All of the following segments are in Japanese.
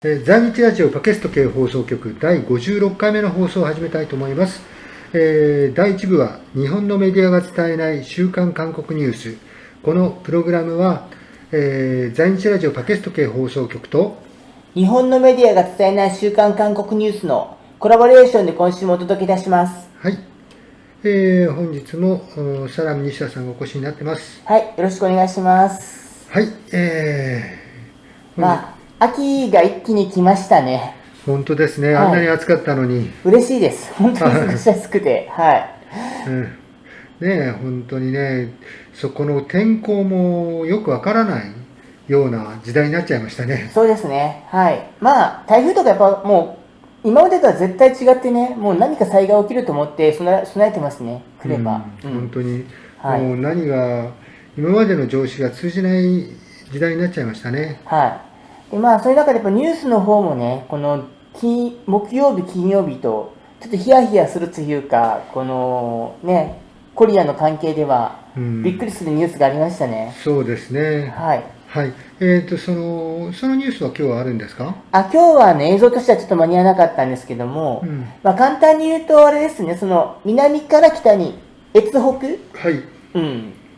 在日ラジオパケスト系放送局第56回目の放送を始めたいと思います。第1部は日本のメディアが伝えない週刊韓国ニュース。このプログラムは、在日ラジオパケスト系放送局と日本のメディアが伝えない週刊韓国ニュースのコラボレーションで今週もお届けいたします。はい、本日もサラム西田さんがお越しになってます。はい、よろしくお願いします。はい、秋が一気に来ましたね。本当ですね、あんなに暑かったのに。嬉しいです。本当に過ごしやすくて。はい。本当にね、そこの天候もよくわからないような時代になっちゃいましたね。そうですね。はい。台風とかやっぱもう、今までとは絶対違ってね、もう何か災害起きると思って備えてますね、来れば。本当に、はい、もう何が、今までの常識が通じない時代になっちゃいましたね。はい。でそういう中でやっぱニュースの方もね、この木曜日、金曜日と、ちょっとヒヤヒヤするというか、このね、コリアの関係では、びっくりするニュースがありましたね。そうですね。はい。はい。そのニュースは今日はあるんですか？今日はね、映像としてはちょっと間に合わなかったんですけども、簡単に言うとあれですね、その南から北に越北、はい。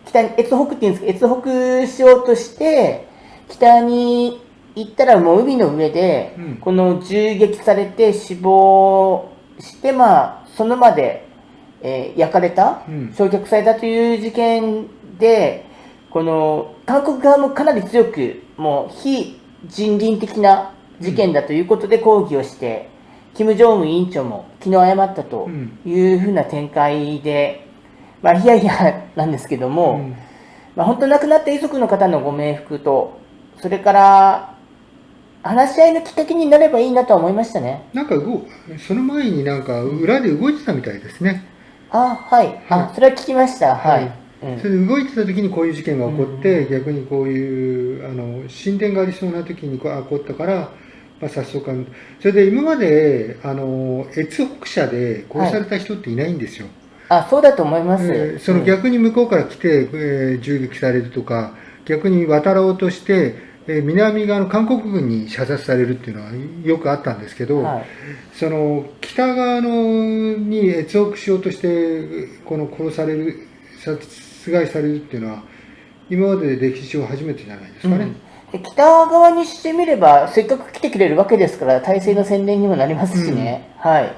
北に越北って言うんですけど、越北しようとして、北に行ったらもう海の上で、この銃撃されて死亡して、その場で、焼かれた、焼却されたという事件で、この韓国側もかなり強く、もう非人倫的な事件だということで抗議をして、金正恩委員長も昨日謝ったというふうな展開で、ヒヤヒヤなんですけども、本当亡くなった遺族の方のご冥福と、それから話し合いのきっかけになればいいなとは思いましたね。その前に裏で動いてたみたいですね。はい。それは聞きました。はい。それで動いてた時にこういう事件が起こって、逆にこういう進展がありそうな時に起こったから、早速それで今まで越北者で殺された人っていないんですよ。そうだと思います。その逆に向こうから来て、銃撃されるとか、逆に渡ろうとして、南側の韓国軍に射殺されるっていうのはよくあったんですけど、その北側に越北しようとして殺される、殺害されるっていうのは今まで歴史上初めてじゃないですかね。北側にしてみればせっかく来てくれるわけですから体制の宣伝にもなりますしね。はい。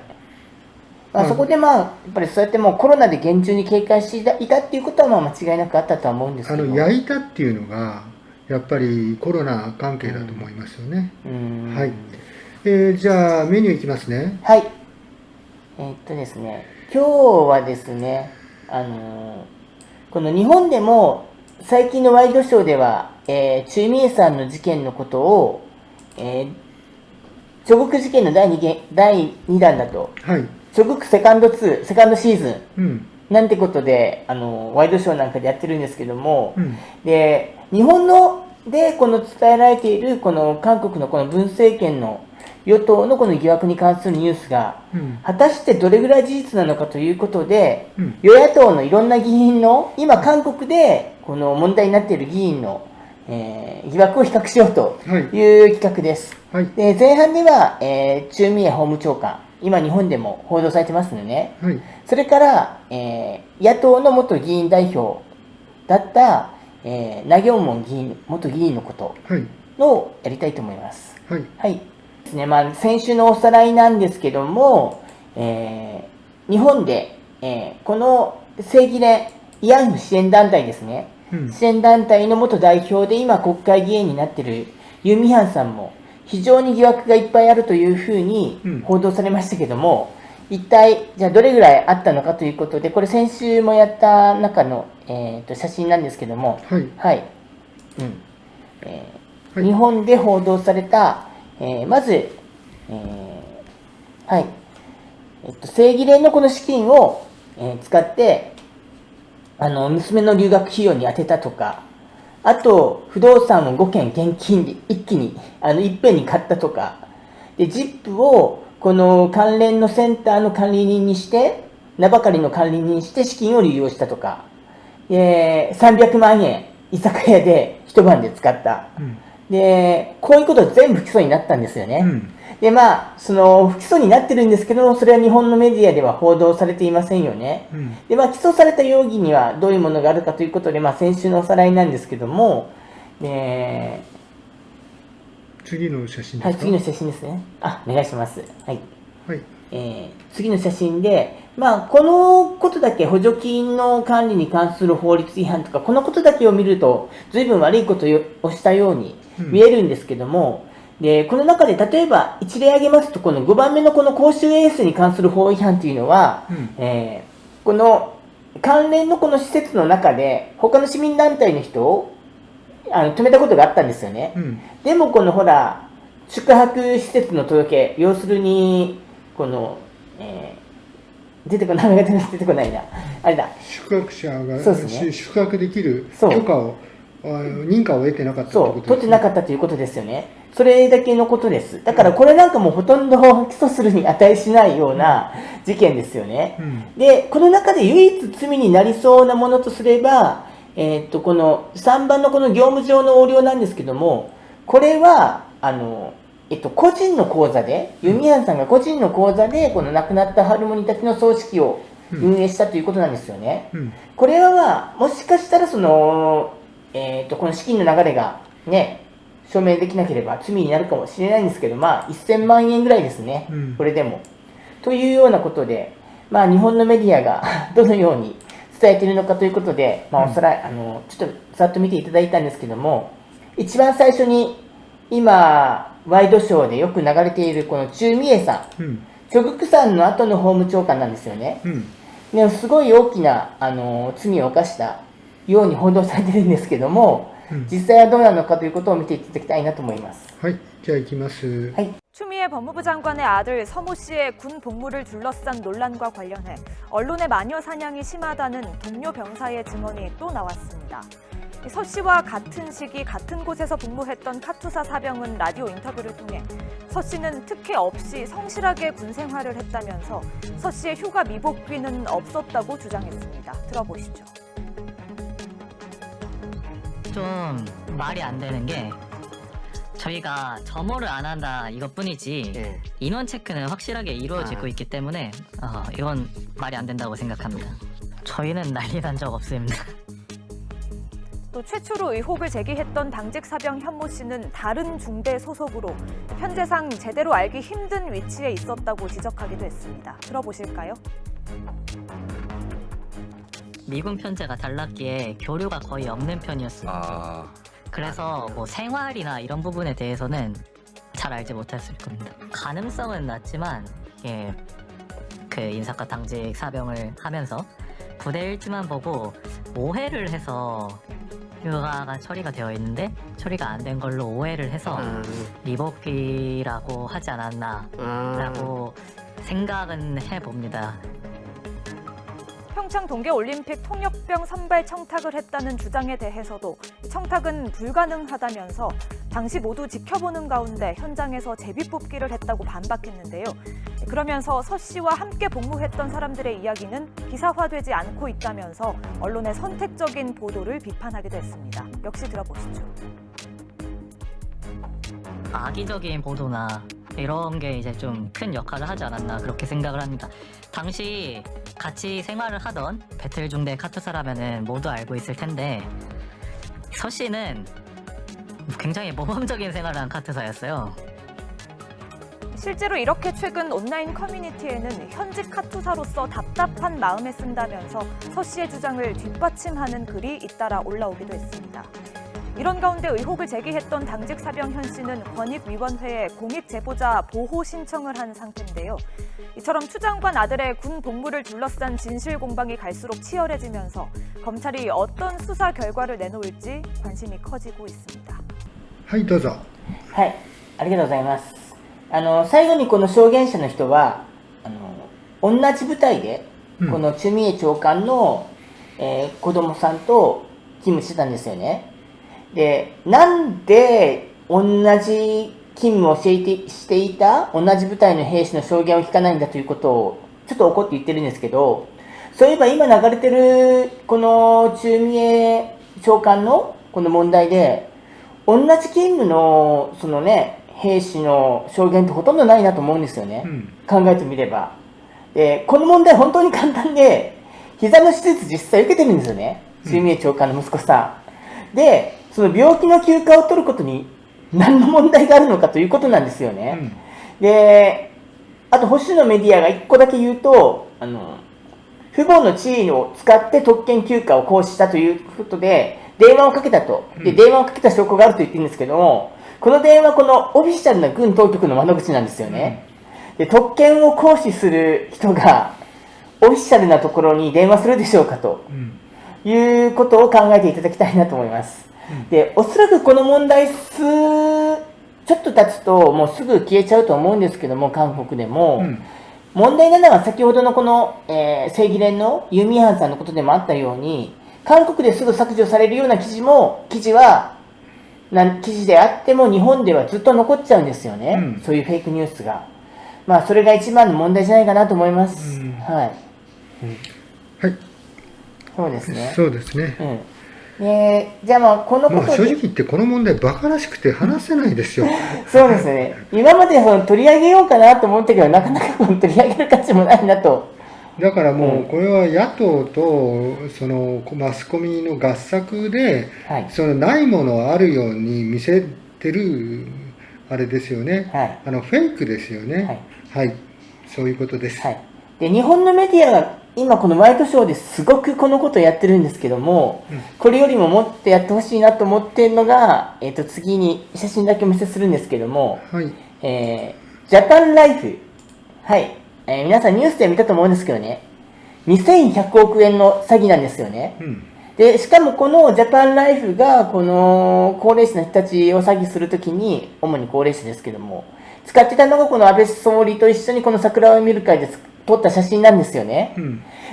そこでやっぱりそうやってもうコロナで厳重に警戒していたっていうことは間違いなくあったとは思うんですけど、焼いたっていうのがやっぱりコロナ関係だと思いますよね。はい。じゃあメニューいきますね。はい。ですね、今日はですね、この日本でも最近のワイドショーでは、チュ・ミエさんの事件のことを、チョグク事件の第2弾だと、チョグクセカンドシーズン、なんてことでワイドショーなんかでやってるんですけども、で日本でこの伝えられているこの韓国のこの文政権の与党のこの疑惑に関するニュースが、果たしてどれぐらい事実なのかということで、与野党のいろんな議員の今韓国でこの問題になっている議員の、疑惑を比較しようという企画です。で前半では、チュ・ミエ法務長官、今日本でも報道されてますのでね、それから、野党の元議員代表だった、ナギョンモン元議員のことをやりたいと思います。ですね、先週のおさらいなんですけども、日本で、この正義連慰安婦支援団体ですね、支援団体の元代表で今国会議員になっているユン・ミハンさんも非常に疑惑がいっぱいあるというふうに報道されましたけども、一体じゃあどれぐらいあったのかということで、これ先週もやった中の、写真なんですけども、日本で報道された、まず、正義連のこの資金を、使って、娘の留学費用に充てたとか、あと、不動産を5件現金で一気に、いっぺんに買ったとか、で、ZIP をこの関連のセンターの管理人にして、名ばかりの管理人にして資金を流用したとか、300万円、居酒屋で一晩で使った。で、こういうこと全部不起訴になったんですよね。で、その不起訴になってるんですけど、それは日本のメディアでは報道されていませんよね。で、起訴された容疑にはどういうものがあるかということで、先週のおさらいなんですけども、次の写真ですか？はい、次の写真ですね。お願いします。はい。はい。次の写真で、このことだけ補助金の管理に関する法律違反とか、このことだけを見ると、随分悪いことをしたように見えるんですけども、で、この中で例えば一例挙げますと、この5番目のこの公衆衛生に関する法違反というのは、この関連のこの施設の中で、他の市民団体の人を止めたことがあったんですよね。でもこのほら、宿泊施設の届け、要するに、この、名前が出てこないな。あれだ。宿泊者が、宿泊できる許可を、認可を得てなかったということですね。取ってなかったということですよね。それだけのことです。だからこれなんかもうほとんど起訴するに値しないような事件ですよね。で、この中で唯一罪になりそうなものとすれば、この3番のこの業務上の横領なんですけども、これは、個人の口座で、ユミヤンさんが個人の口座で、この亡くなったハルモニたちの葬式を運営したということなんですよね。これはもしかしたらその、この資金の流れがね、証明できなければ罪になるかもしれないんですけど、1000万円ぐらいですね、これでも。というようなことで、日本のメディアがどのように伝えているのかということで、ちょっとざっと見ていただいたんですけども、一番最初に今、ワイドショーでよく流れているこのチュウ・ミエさん、チョグクさんの後の法務長官なんですよね。すごい大きな罪を犯したように報道されてるんですけども、実際はどうなのかということを見ていただきたいなと思います。はい、じゃあ行きます。はい。추미애 법무부 장관의 아들 서모 씨의 군 복무를 둘러싼 논란과 관련해 언론의 마녀 사냥이 심하다는 동료 병사의 증언이 또 나왔습니다. 서 씨와 같은 시기 같은 곳에서 복무했던 카투사 사병은 라디오 인터뷰를 통해 서 씨는 특혜 없이 성실하게 군 생활을 했다면서 서 씨의 휴가 미복귀는 없었다고 주장했습니다. 들어보시죠. 좀 말이 안 되는 게 저희가 점호를 안 한다 이것뿐이지 인원 체크는 확실하게 이루어지고 있기 때문에 이건 말이 안 된다고 생각합니다. 저희는 난리 난 적 없습니다. 또 최초로 의혹을 제기했던 당직 사병 현모 씨는 다른 중대 소속으로 현재상 제대로 알기 힘든 위치에 있었다고 지적하기도 했습니다. 들어보실까요? 미군 편제가 달랐기에 교류가 거의 없는 편이었습니다. 그래서 뭐 생활이나 이런 부분에 대해서는 잘 알지 못했을 겁니다. 가능성은 낮지만 그 인사과 당직 사병을 하면서 부대 일지만 보고 오해를 해서 휴가가 처리가 되어 있는데 처리가 안 된 걸로 오해를 해서 리복귀라고 하지 않았나라고 생각은 해봅니다. 평창 동계올림픽 통역병 선발 청탁을 했다는 주장에 대해서도 청탁은 불가능하다면서 당시 모두 지켜보는 가운데 현장에서 제비뽑기를 했다고 반박했는데요. 그러면서 서 씨와 함께 복무했던 사람들의 이야기는 기사화되지 않고 있다면서 언론의 선택적인 보도를 비판하기도 했습니다. 역시 들어보시죠. 악의적인 보도나 이런 게 이제 좀 큰 역할을 하지 않았나 그렇게 생각을 합니다. 당시 같이 생활을 하던 배틀 중대 카투사라면은 모두 알고 있을 텐데 서 씨는 굉장히 모범적인 생활을 한 카투사였어요. 실제로 이렇게 최근 온라인 커뮤니티에는 현직 카투사로서 답답한 마음에 쓴다면서 서 씨의 주장을 뒷받침하는 글이 잇따라 올라오기도 했습니다. 이런 가운데 의혹을 제기했던 당직 사병 현 씨는 권익위원회에 공익제보자 보호 신청을 한 상태인데요. 이처럼 추 장관 아들의 군 복무를 둘러싼 진실 공방이 갈수록 치열해지면서 검찰이 어떤 수사 결과를 내놓을지 관심이 커지고 있습니다. はい、どうぞ。はい、ありがとうございます。最後にこの証言者の人は、同じ部隊で、このチュミエ長官の、子供さんと勤務してたんですよね。で、なんで同じ勤務をしていた同じ部隊の兵士の証言を聞かないんだということをちょっと怒って言ってるんですけど、そういえば今流れてるこのチュミエ長官のこの問題で、同じ勤務のそのね兵士の証言ってほとんどないなと思うんですよね、考えてみれば。でこの問題本当に簡単で、膝の手術実際受けてるんですよね、住江長官の息子さん。でその病気の休暇を取ることに何の問題があるのかということなんですよね。であと保守のメディアが1個だけ言うと、父母の地位を使って特権休暇を行使したということで電話をかけたと。で電話をかけた証拠があると言ってるんですけども、この電話このオフィシャルな軍当局の窓口なんですよね。で特権を行使する人がオフィシャルなところに電話するでしょうかと、いうことを考えていただきたいなと思います。でおそらくこの問題ちょっと経つともうすぐ消えちゃうと思うんですけども、韓国でも、問題なのは先ほどのこの、正義連のユ・ミハンさんのことでもあったように、韓国ですぐ削除されるような記事であっても日本ではずっと残っちゃうんですよね、そういうフェイクニュースが。まあそれが一番の問題じゃないかなと思います。はい。はい。そうですね。そうですね。じゃあまあこのこと正直言ってこの問題バカらしくて話せないですよ。そうですね。今まで取り上げようかなと思ったけどなかなか取り上げる価値もないなと。だからもうこれは野党とそのマスコミの合作で、そのないものをあるように見せてるあれですよね。フェイクですよね。はい、そういうことです。で日本のメディアが今このワイドショーですごくこのことをやってるんですけども、これよりももっとやってほしいなと思ってるのが、次に写真だけお見せするんですけども、ジャパンライフ、皆さんニュースで見たと思うんですけどね、2100億円の詐欺なんですよね。でしかもこのジャパンライフがこの高齢者の人たちを詐欺するときに、主に高齢者ですけども、使ってたのがこの安倍総理と一緒にこの桜を見る会で撮った写真なんですよね。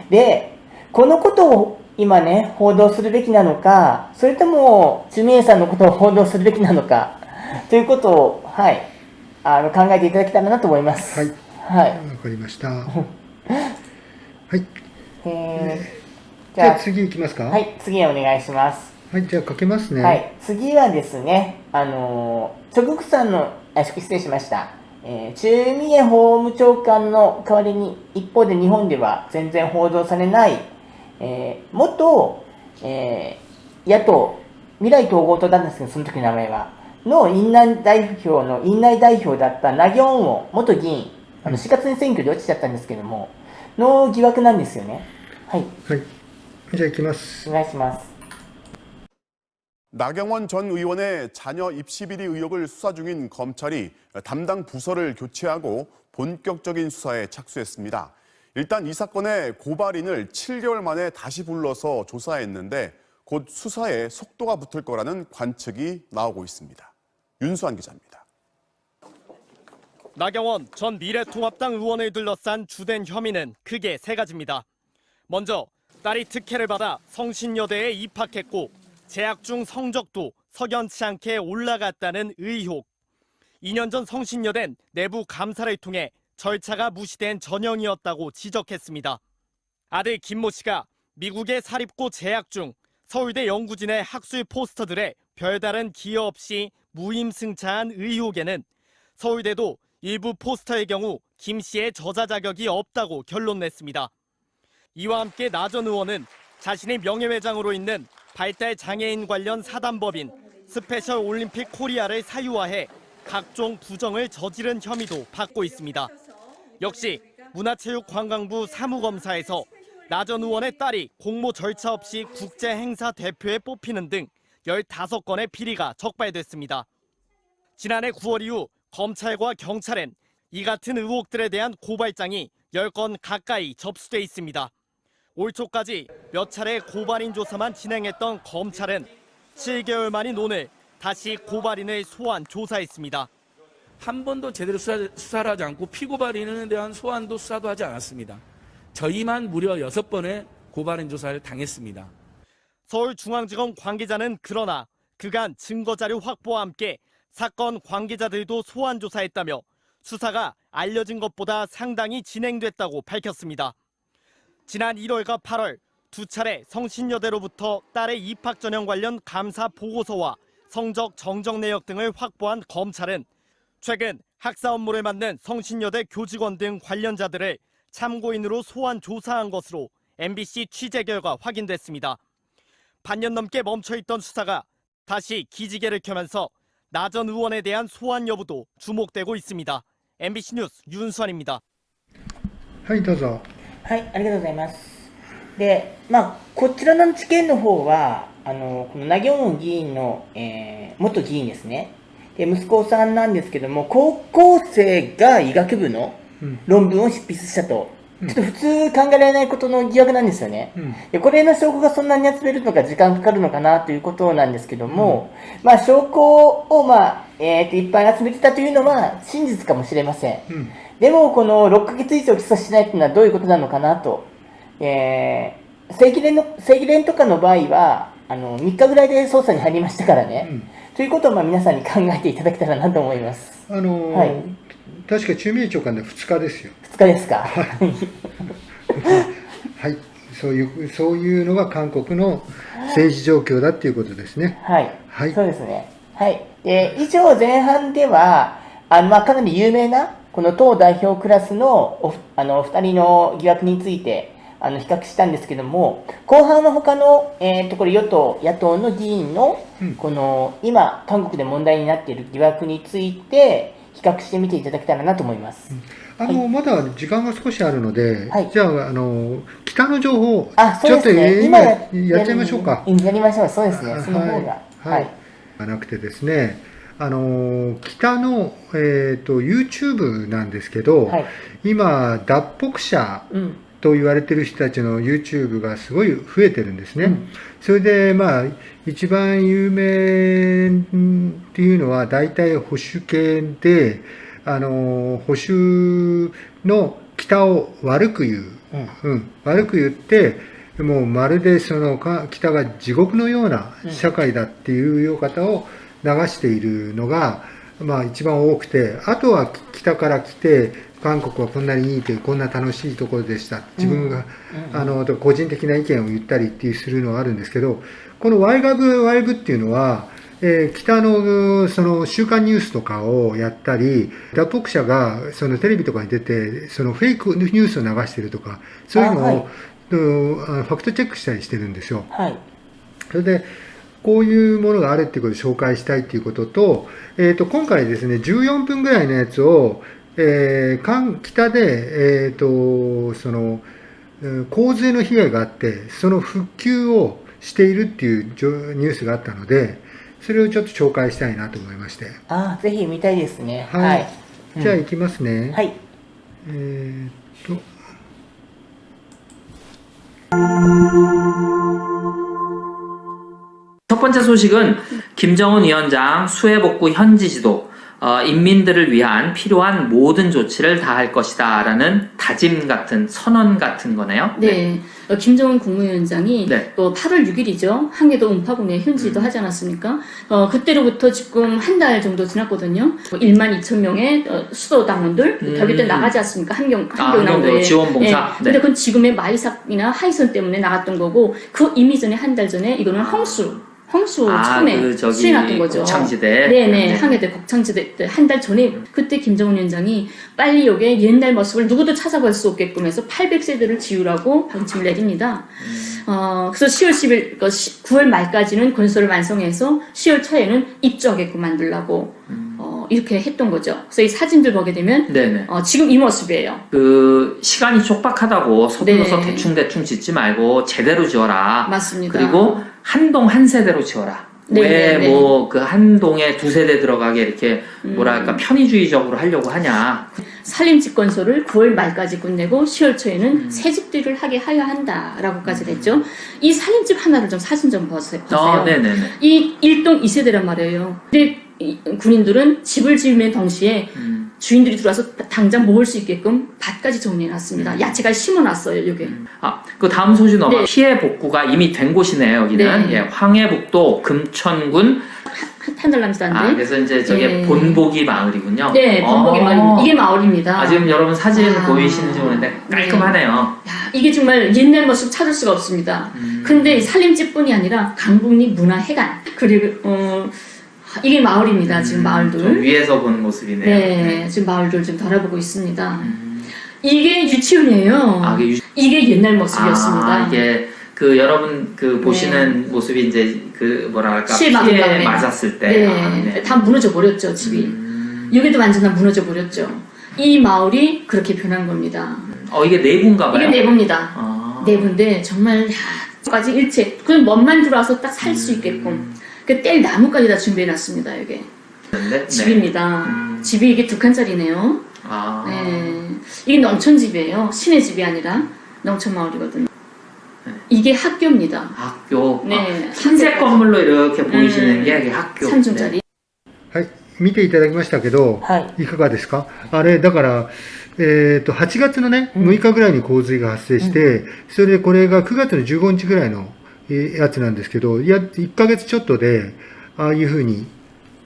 でこのことを今ね報道するべきなのか、それともチュ・ミエさんのことを報道するべきなのかということを、考えていただけたらなと思います。わかりました。はい。じゃあ次いきますか。次お願いします。じゃあかけますね。次はですね、チョ・グクさんの失礼しました。チュ・ミエ法務長官の代わりに、一方で日本では全然報道されない、元、野党、未来統合党なんですけど、その時の名前は、の院内代表だったナ・ギョンウォン元議員、4月に選挙で落ちちゃったんですけども、の疑惑なんですよね。じゃあ行きます。お願いします。나경원 전 의원의 자녀 입시 비리 의혹을 수사 중인 검찰이 담당 부서를 교체하고 본격적인 수사에 착수했습니다. 일단 이 사건의 고발인을 7개월 만에 다시 불러서 조사했는데 곧 수사에 속도가 붙을 거라는 관측이 나오고 있습니다. 윤수환 기자입니다. 나경원 전 미래통합당 의원을 둘러싼 주된 혐의는 크게 세 가지입니다. 먼저 딸이 특혜를 받아 성신여대에 입학했고 재학 중 성적도 석연치 않게 올라갔다는 의혹. 2년 전 성신여대는 내부 감사를 통해 절차가 무시된 전형이었다고 지적했습니다. 아들 김모 씨가 미국에 사립고 재학 중 서울대 연구진의 학술 포스터들에 별다른 기여 없이 무임승차한 의혹에는 서울대도 일부 포스터의 경우 김 씨의 저자 자격이 없다고 결론냈습니다. 이와 함께 나 전 의원은 자신이 명예회장으로 있는 발달 장애인 관련 사단법인 스페셜 올림픽 코리아를 사유화해 각종 부정을 저지른 혐의도 받고 있습니다. 역시 문화체육관광부 사무검사에서 나 전 의원의 딸이 공모 절차 없이 국제행사 대표에 뽑히는 등 15건의 비리가 적발됐습니다. 지난해 9월 이후 검찰과 경찰엔 이 같은 의혹들에 대한 고발장이 10건 가까이 접수돼 있습니다. 올 초까지 몇 차례 고발인 조사만 진행했던 검찰은 7개월 만인 오늘 다시 고발인을 소환 조사했습니다. 한 번도 제대로 수사를 하지 않고 피고발인에 대한 소환도 수사도 하지 않았습니다. 저희만 무려 6번의 고발인 조사를 당했습니다. 서울중앙지검 관계자는 그러나 그간 증거자료 확보와 함께 사건 관계자들도 소환 조사했다며 수사가 알려진 것보다 상당히 진행됐다고 밝혔습니다. 지난 1월과 8월 두 차례 성신여대로부터 딸의 입학 전형 관련 감사 보고서와 성적, 정적 내역 등을 확보한 검찰은 최근 학사 업무를 맡는 성신여대 교직원 등 관련자들을 참고인으로 소환 조사한 것으로 MBC 취재 결과 확인됐습니다. 반년 넘게 멈춰있던 수사가 다시 기지개를 켜면서 나 전 의원에 대한 소환 여부도 주목되고 있습니다. MBC 뉴스 윤수환입니다. はい、どうぞ。はい、ありがとうございます。で、こちらの事件の方は、このナギョン議員の、元議員ですね。で、息子さんなんですけども、高校生が医学部の論文を執筆したと。ちょっと普通考えられないことの疑惑なんですよね。でこれの証拠がそんなに集めるのが時間かかるのかなということなんですけども、証拠を、いっぱい集めてたというのは真実かもしれません。でも、この6ヶ月以上起訴しないというのはどういうことなのかなと。正規連とかの場合は、3日ぐらいで捜査に入りましたからね。ということを皆さんに考えていただけたらなと思います。はい、確か駐米長官で2日ですよ。2日ですか。はい、そういうのが韓国の政治状況だっていうことですね。はい、はい、そうですね。はい。以上、前半では、かなり有名な、この党代表クラスのお二人の疑惑について、比較したんですけども、後半は他の、これ与党、野党の議員の、この、今、韓国で問題になっている疑惑について、比較してみていただけたらなと思います。まだ時間が少しあるので、じゃあ、北の情報、ちょっと今やっちゃいましょうか。やりましょう。そうですね。その方が。はい。なくてですね、北の、YouTube なんですけど、今、脱北者と言われている人たちの YouTube がすごい増えてるんですね。それで、一番有名っていうのは、大体保守系で、保守の北を悪く言う。悪く言って、もうまるでその北が地獄のような社会だっていうような方を流しているのが、一番多くて、あとは北から来て、韓国はこんなにいいという、こんな楽しいところでした。自分が、個人的な意見を言ったりっていうするのはあるんですけど、このワイブっていうのは、北のその週刊ニュースとかをやったり、脱北者がそのテレビとかに出て、そのフェイクニュースを流してるとか、そういうのを、ファクトチェックしたりしてるんですよ。それで、こういうものがあるっていうことを紹介したいっていうことと、今回ですね、14分ぐらいのやつを、北で、その、洪水の被害があって、その復旧をしているっていうニュースがあったので、それをちょっと紹介したいなと思いまして。ぜひ見たいですね。はい。じゃあ行きますね。はい。첫 번째 소식은 김정은 위원장 수해 복구 현지 지도, 인민들을 위한 필요한 모든 조치를 다할 것이다 라는 다짐 같은 선언 같은 거네요. 네. 김정은 국무위원장이 또 8월 6일이죠. 항해도 음파군에 현지도 하지 않았습니까? 그때로부터 지금 한 달 정도 지났거든요. 1만 2천 명의 수도 당원들 결국 때 나가지 않습니까? 함경남도에 지원봉사. 근데 그건 지금의 마이삭이나 하이선 때문에 나갔던 거고, 그 이미 전에 한 달 전에 이거는 홍수 처음에 수해났던 거죠. 곡창지대. 네네. 항해대 곡창지대 때 한 달 전에 그때 김정은 위원장이 빨리 여기에 옛날 모습을 누구도 찾아볼 수 없게끔 해서 800세대를 지으라고 방침을 내립니다. 그래서 10월 10일, 9월 말까지는 건설을 완성해서 10월 초에는 입주하게끔 만들라고 이렇게 했던 거죠. 그래서 이 사진들 보게 되면 지금 이 모습이에요. 그 시간이 촉박하다고 서둘러서 대충 짓지 말고 제대로 지어라. 맞습니다. 그리고 한 동 한 세대로 지어라. 왜 뭐 그 한 동에 두 세대 들어가게 이렇게 뭐랄까 편의주의적으로 하려고 하냐. 산림집 건설을 9월 말까지 끝내고 10월 초에는 새 집들을 하게 하여야 한다라고까지 했죠. 이 산림집 하나를 좀 사진 좀 보세요. 이 1동 2세대란 말이에요. 근데 군인들은 집을 지으면 동시에 주인들이 들어와서 당장 먹을 수 있게끔 밭까지 정리해놨습니다. 야채가 심어놨어요, 여기. 그 다음 소식은 피해 복구가 이미 된 곳이네요, 여기는. 예, 황해북도 금천군 한달남산데. 그래서 이제 저게 본보기 마을이군요. 네, 본보기 마을입니다. 이게 마을입니다. 지금 여러분 사진 보이시는지 모르는데 깔끔하네요. 야, 이게 정말 옛날 모습 찾을 수가 없습니다. 근데 산림집뿐이 아니라 강북리 문화회관, 그리고 이게 마을입니다. 지금 마을들. 좀 위에서 본 모습이네요. 네, 지금 마을들 좀 바라보고 있습니다. 이게 유치원이에요. 이게 옛날 모습이었습니다. 이게 그 여러분 그 보시는 모습이 이제 그 뭐랄까 피해 맞았을 때 네. 다 무너져 버렸죠, 집이. 여기도 완전 다 무너져 버렸죠. 이 마을이 그렇게 변한 겁니다. 이게 내부인가 봐요. 이게 내부입니다. 내부인데 정말 까지 일체 그냥 멋만 들어와서 딱 살 수 있게끔 그 뗄 나무까지 다 준비해 놨습니다. 여기 집입니다. 집이 이게 2칸짜리네요. 네. 이게 농촌 집이에요. 시내 집이 아니라 농촌 마을이거든요. 이게 학교입니다. 학교. 네. 흰색 건물로 이렇게 보이시는 게 이게 학교. 3층짜리. はい、見ていただきましたけど、いかがですか？あれ、だから、8月のね、6日ぐらいに洪水が発生して、それでこれが9月の15日ぐらいのやつなんですけど、1ヶ月ちょっとで、ああいうふうに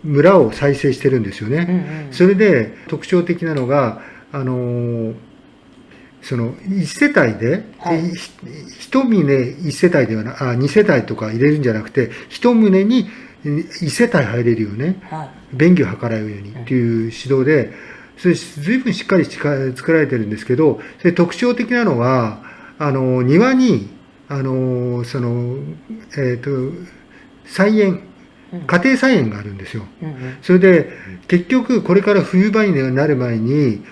村を再生してるんですよね。それで特徴的なのが、その1世帯で、1棟1世帯ではな2世帯とか入れるんじゃなくて、1棟に1世帯入れるよね、便宜を図らうようにっていう指導で、それ随分しっかり作られてるんですけど、それ特徴的なのは、庭に、菜園、家庭菜園があるんですよ。それで、結局、これから冬場になる前に、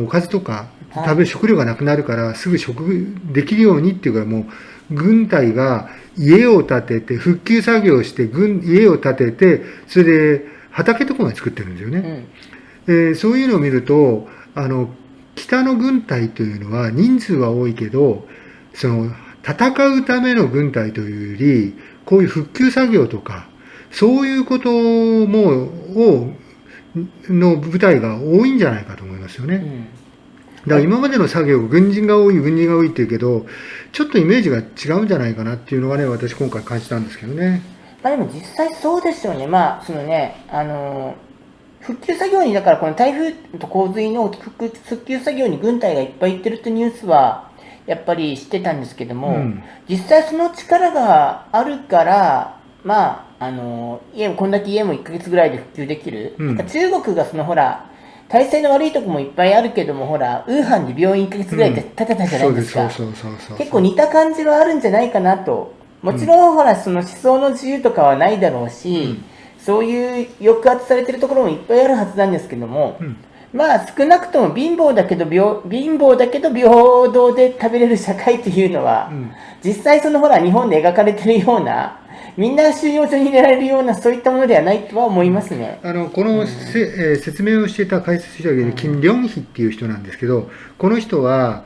おかずとか、食べる食料がなくなるから、すぐできるようにっていうか、もう、軍隊が家を建てて、復旧作業をして、家を建てて、それで、畑とかまで作ってるんですよね。そういうのを見ると、北の軍隊というのは人数は多いけど、その、戦うための軍隊というより、こういう復旧作業とか、そういうことの部隊が多いんじゃないかと思いますよね。だから今までの作業、軍人が多いって言うけど、ちょっとイメージが違うんじゃないかなっていうのがね、私今回感じたんですけどね。まあでも実際そうですよね。まあ、そのね、復旧作業に、だからこの台風と洪水の復旧作業に軍隊がいっぱい行ってるってニュースは、やっぱり知ってたんですけども、実際その力があるから、まあ、こんだけ家も1ヶ月ぐらいで復旧できる。中国がそのほら、体制の悪いとこもいっぱいあるけども、ほら、ウーハンで病院1ヶ月ぐらいで建てたじゃないですか。結構似た感じはあるんじゃないかなと。もちろんほら、その思想の自由とかはないだろうし、そういう抑圧されてるところもいっぱいあるはずなんですけども、まあ少なくとも貧乏だけど平等で食べれる社会っていうのは、実際そのほら日本で描かれてるような、みんな収容所に入れられるようなそういったものではないとは思いますね。この、説明をしていた解説者が金良妃っていう人なんですけど、この人は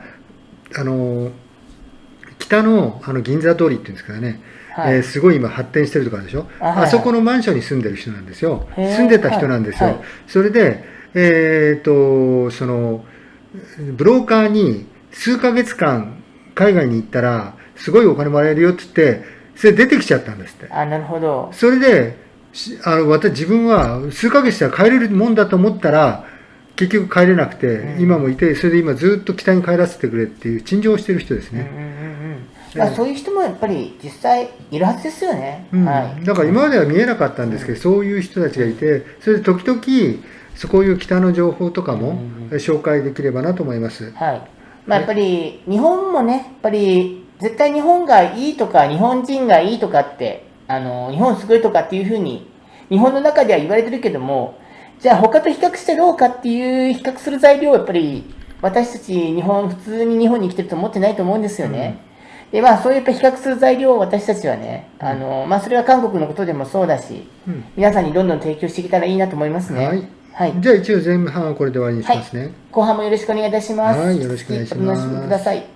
北の銀座通りっていうんですかね。すごい今発展してるとかでしょ。あそこのマンションに住んでる人なんですよ。住んでた人なんですよ。それで、その、ブローカーに数ヶ月間海外に行ったら、すごいお金もらえるよって言って、それ出てきちゃったんですって。なるほど。それで、自分は数ヶ月したら帰れるもんだと思ったら、結局帰れなくて、今もいて、それで今ずっと北に帰らせてくれっていう陳情をしてる人ですね。そういう人もやっぱり実際いるはずですよね。だから今までは見えなかったんですけど、そういう人たちがいて、それで時々、そういう北の情報とかも紹介できればなと思います。まあやっぱり日本もね、やっぱり絶対日本がいいとか、日本人がいいとかって、日本すごいとかっていうふうに、日本の中では言われてるけども、じゃあ他と比較してどうかっていう比較する材料はやっぱり私たち普通に日本に来てると思ってないと思うんですよね。で、まあそういう比較する材料を私たちはね、まあそれは韓国のことでもそうだし、皆さんにどんどん提供していけたらいいなと思いますね。じゃあ一応前半はこれで終わりにしますね。後半もよろしくお願いいたします。よろしくお願いします。お楽しみください。